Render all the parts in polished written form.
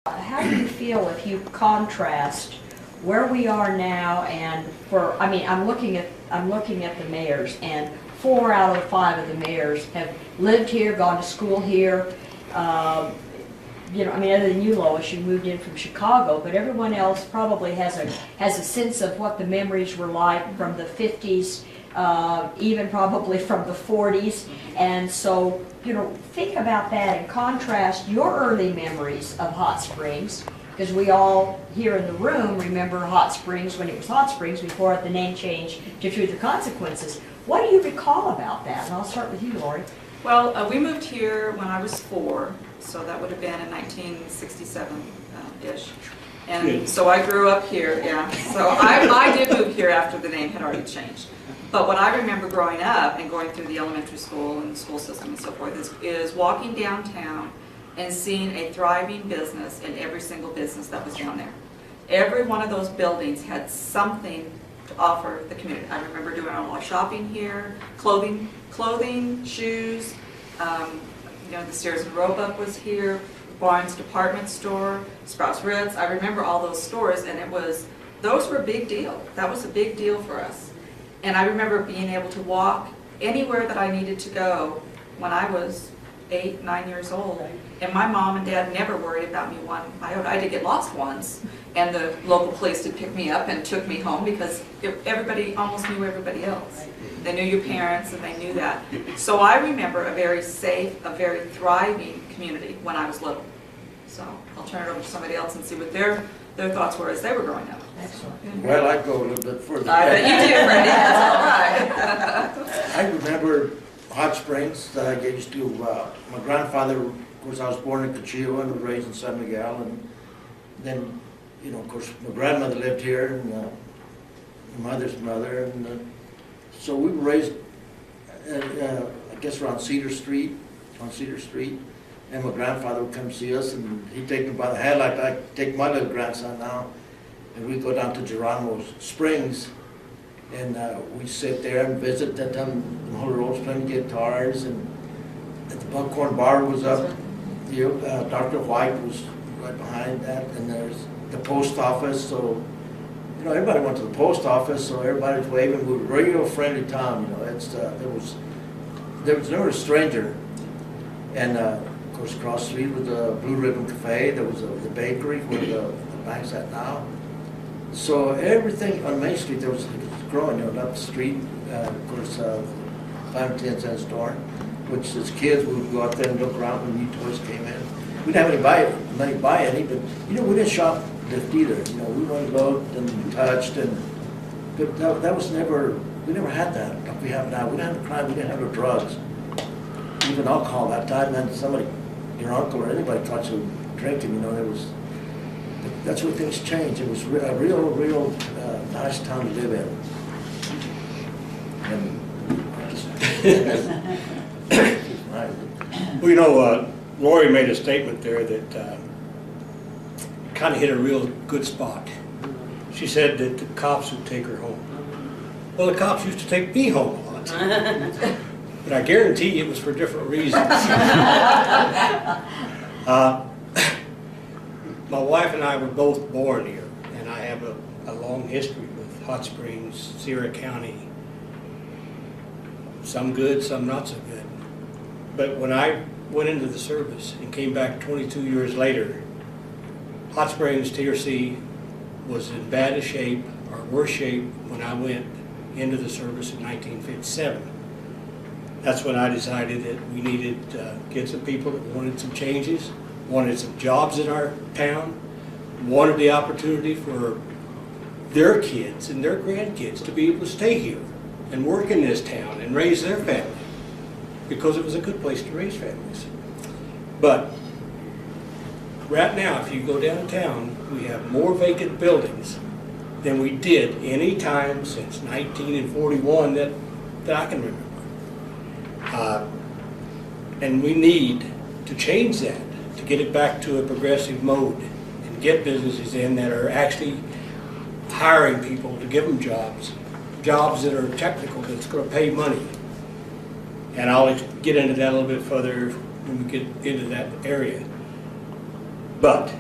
How do you feel if you contrast where we are now and I mean, I'm looking at the mayors, and 4 out of the 5 of the mayors have lived here, gone to school here. You know, I mean, other than you, Lois, you moved in from Chicago, but everyone else probably has a sense of what the memories were like from the 50s, even probably from the 40s. And so, you know, think about that and contrast your early memories of Hot Springs, because we all here in the room remember Hot Springs when it was Hot Springs before the name change to Through the Consequences. What do you recall about that? And I'll start with you, Lori. Well, we moved here when I was 4, so that would have been in 1967-ish. And so I grew up here, yeah. So I did move here after the name had already changed. But what I remember growing up and going through the elementary school and the school system and so forth is walking downtown and seeing a thriving business in every single business that was down there. Every one of those buildings had something to offer the community. I remember doing a lot of shopping here, clothing, shoes, you know, the Sears and Roebuck was here, Barnes department store, Sprouts Ritz. I remember all those stores, and those were a big deal. That was a big deal for us. And I remember being able to walk anywhere that I needed to go when I was 8, 9 years old. And my mom and dad never worried about me one iota. I did get lost once, and the local police did pick me up and took me home because everybody almost knew everybody else. They knew your parents, and they knew that. So I remember a very safe, a very thriving community when I was little. So I'll turn it over to somebody else and see what their thoughts were as they were growing up. Excellent. Well, I'd go a little bit further. I bet you do, Freddie. That's all right. I remember Hot Springs that I used to, my grandfather, of course, I was born in Cochilo and was raised in San Miguel, and then, you know, of course, my grandmother lived here, and my mother's mother, and so we were raised, I guess, around Cedar Street, and my grandfather would come see us, and he'd take me by the hand, like I take my little grandson now, and we'd go down to Geronimo's Springs, and we'd sit there and visit. That time the Holy Roads playing guitars, and the Buckhorn Bar was up. Dr. White was right behind that, and there's the post office. So, you know, everybody went to the post office, so everybody was waving. We were a real friendly town. You know, there was never a stranger. And of course, across the street was the Blue Ribbon Cafe. There was the bakery where the bank's at now. So everything on Main Street, it was growing, you know, up the street, of course, 5 and 10 cent store, which as kids we would go out there and look around when new toys came in. We didn't have any money to buy any, but, you know, we didn't shop lift either. You know, we went looked and touched, but that was never, we never had that like we have now. We didn't have crime, we didn't have no drugs, even alcohol that time. And somebody, your uncle or anybody caught you drinking, you know, there was. But that's where things changed. It was a real nice town to live in. Well, you know, Lori made a statement there that kind of hit a real good spot. She said that the cops would take her home. Well, the cops used to take me home a lot. But I guarantee you it was for different reasons. My wife and I were both born here, and I have a long history with Hot Springs, Sierra County. Some good, some not so good. But when I went into the service and came back 22 years later, Hot Springs, TRC, was in bad a shape, or worse shape, when I went into the service in 1957. That's when I decided that we needed to get some people that wanted some changes, wanted some jobs in our town, wanted the opportunity for their kids and their grandkids to be able to stay here and work in this town and raise their family, because it was a good place to raise families. But right now, if you go downtown, we have more vacant buildings than we did any time since 1941 that I can remember. And we need to change that, to get it back to a progressive mode and get businesses in that are actually hiring people to give them jobs that are technical, that's going to pay money. And I'll get into that a little bit further when we get into that area. But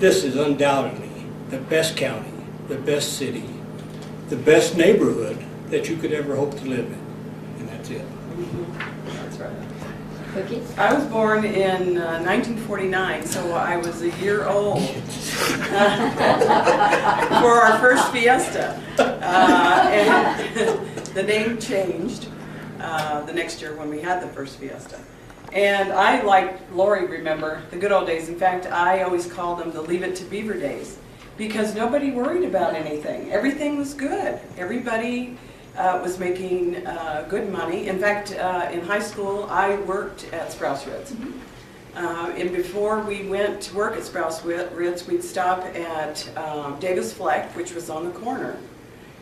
this is undoubtedly the best county, the best city, the best neighborhood that you could ever hope to live in. And that's it. That's right. Cookie? I was born in 1949, so I was a year old for our first fiesta. And the name changed the next year when we had the first fiesta. And I, like Lori, remember the good old days. In fact, I always called them the Leave It to Beaver days because nobody worried about anything. Everything was good. Everybody was making good money. In fact, in high school, I worked at Sprouse Ritz. And before we went to work at Sprouse Ritz, we'd stop at Davis Fleck, which was on the corner,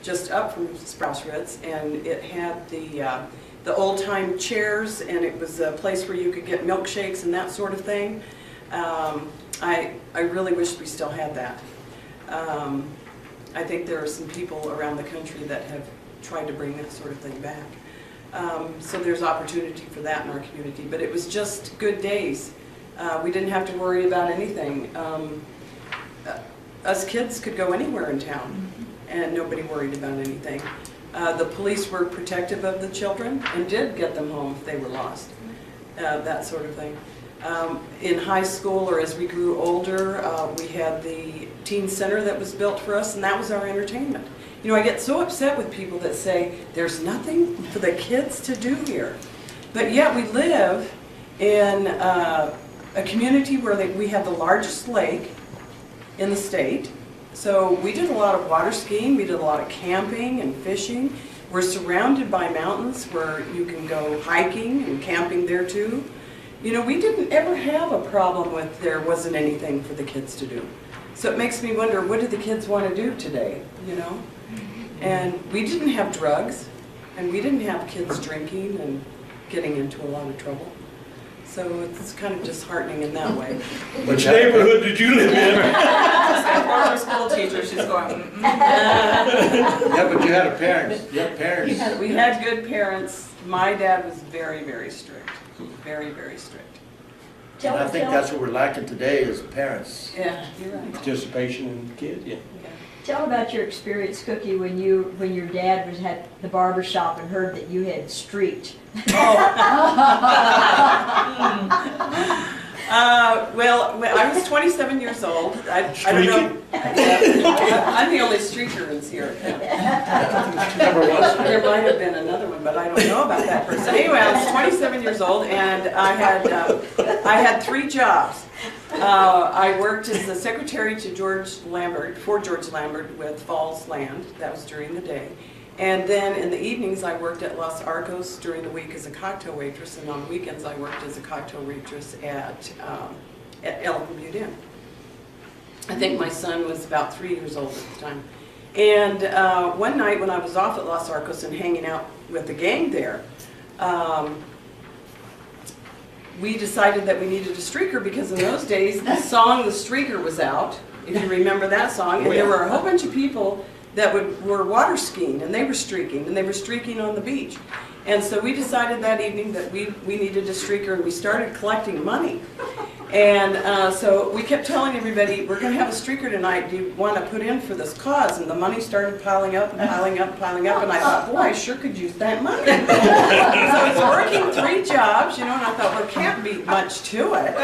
just up from Sprouse Ritz, and it had the old-time chairs, and it was a place where you could get milkshakes and that sort of thing. I really wish we still had that. I think there are some people around the country that have tried to bring that sort of thing back. So there's opportunity for that in our community, but it was just good days. We didn't have to worry about anything. Us kids could go anywhere in town, and nobody worried about anything. The police were protective of the children and did get them home if they were lost, that sort of thing. In high school, or as we grew older, we had the teen center that was built for us, and that was our entertainment. You know, I get so upset with people that say, there's nothing for the kids to do here. But yet we live in a community where we have the largest lake in the state. So we did a lot of water skiing, we did a lot of camping and fishing. We're surrounded by mountains where you can go hiking and camping there too. You know, we didn't ever have a problem with there wasn't anything for the kids to do. So it makes me wonder, what do the kids want to do today, you know? And we didn't have drugs, and we didn't have kids drinking and getting into a lot of trouble. So it's kind of disheartening in that way. Which neighborhood did you live in? That former school teacher, she's going, Yeah, but you had parents, you had parents. We had good parents. My dad was very, very strict. Very, very strict. And I think that's what we're lacking today is parents. Yeah, you're right. Participation in kids, yeah. Tell about your experience, Cookie, when your dad had the barber shop and heard that you had streaked. Well, I was 27 years old. I don't know. I'm the only streaker in here. There might have been another one, but I don't know about that person. Anyway, I was 27 years old, and I had 3 jobs. I worked as the secretary to George Lambert with Falls Land. That was during the day. And then in the evenings, I worked at Los Arcos during the week as a cocktail waitress, and on weekends, I worked as a cocktail waitress at Elephant Butte Inn. I think my son was about 3 years old at the time. And one night when I was off at Los Arcos and hanging out with the gang there, we decided that we needed a streaker because in those days, the song The Streaker was out, if you remember that song, and there were a whole bunch of people that were water skiing, and they were streaking on the beach. And so we decided that evening that we needed a streaker, and we started collecting money. And so we kept telling everybody, we're going to have a streaker tonight, do you want to put in for this cause? And the money started piling up and piling up and piling up, and I thought, boy, I sure could use that money. So I was working 3 jobs, you know, and I thought, well, there can't be much to it,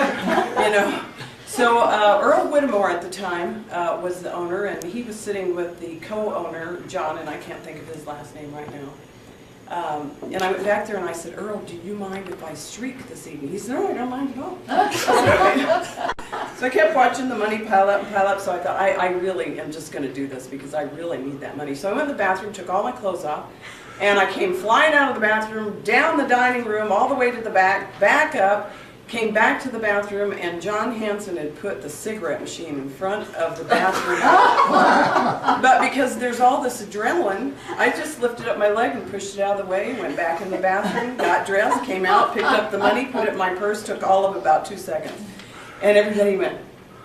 you know. So Earl Whittemore at the time was the owner, and he was sitting with the co-owner, John, and I can't think of his last name right now. And I went back there and I said, Earl, do you mind if I streak this evening? He said, no, I don't mind at all. So I kept watching the money pile up and pile up, so I thought, I really am just going to do this because I really need that money. So I went in the bathroom, took all my clothes off, and I came flying out of the bathroom, down the dining room, all the way to the back up, came back to the bathroom, and John Hanson had put the cigarette machine in front of the bathroom. But because there's all this adrenaline, I just lifted up my leg and pushed it out of the way, went back in the bathroom, got dressed, came out, picked up the money, put it in my purse, took all of about 2 seconds. And everybody went,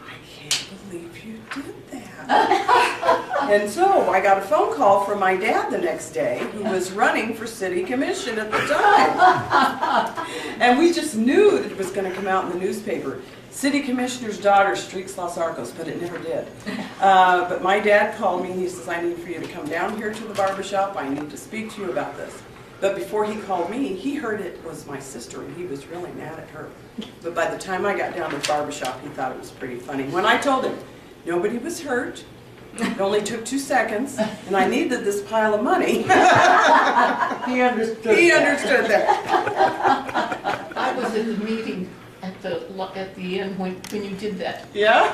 I can't believe you did that. And so I got a phone call from my dad the next day, who was running for city commission at the time. And we just knew that it was going to come out in the newspaper. city commissioner's daughter streaks Los Arcos, but it never did. But my dad called me and he says, I need for you to come down here to the barber shop. I need to speak to you about this. But before he called me, he heard it was my sister and he was really mad at her. But by the time I got down to the barber shop, he thought it was pretty funny. When I told him nobody was hurt, it only took 2 seconds, and I needed this pile of money. He understood. He that. understood that. I was at the meeting at the end when you did that. Yeah?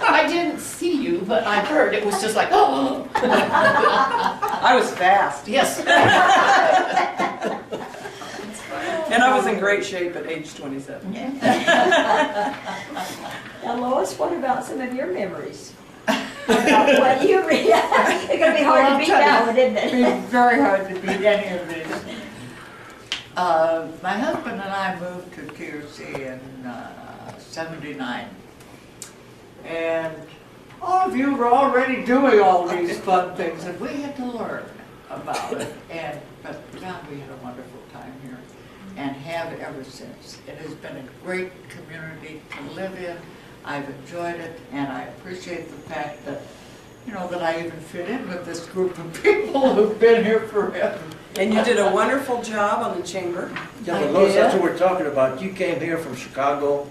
I didn't see you, but I heard it was just like, oh. I was fast. Yes. And I was in great shape at age 27. Now, Lois, what about some of your memories? About what you read? It's gonna be hard to beat that one, isn't It'd it? be very hard to beat any of these. My husband and I moved to TRC in '79. And all of you were already doing all these fun things, and we had to learn about it. But God, we had a wonderful time here, and have ever since. It has been a great community to live in. I've enjoyed it, and I appreciate the fact that, you know, that I even fit in with this group of people who've been here forever. And you did a wonderful job on the chamber. Yeah, but Lois, that's what we're talking about. You came here from Chicago.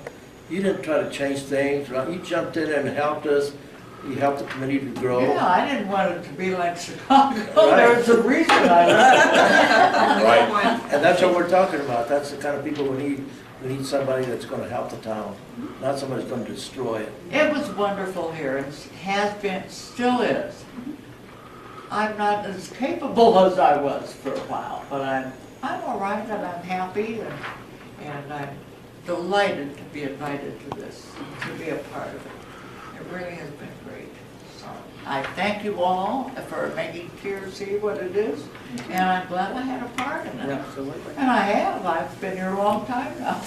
You didn't try to change things, right? You jumped in and helped us. You helped the committee to grow. Yeah, I didn't want it to be like Chicago. Right. There's a reason I left. Right. And that's what we're talking about. That's the kind of people we need. We need somebody that's going to help the town, not somebody that's going to destroy it. It was wonderful here, and has been, still is. I'm not as capable as I was for a while, but I'm all right, and I'm happy, and I'm delighted to be invited to this, to be a part of it. It really has been great. So I thank you all for making TRC what it is, and I'm glad I had a part in it. Absolutely. And I have. I've been here a long time now.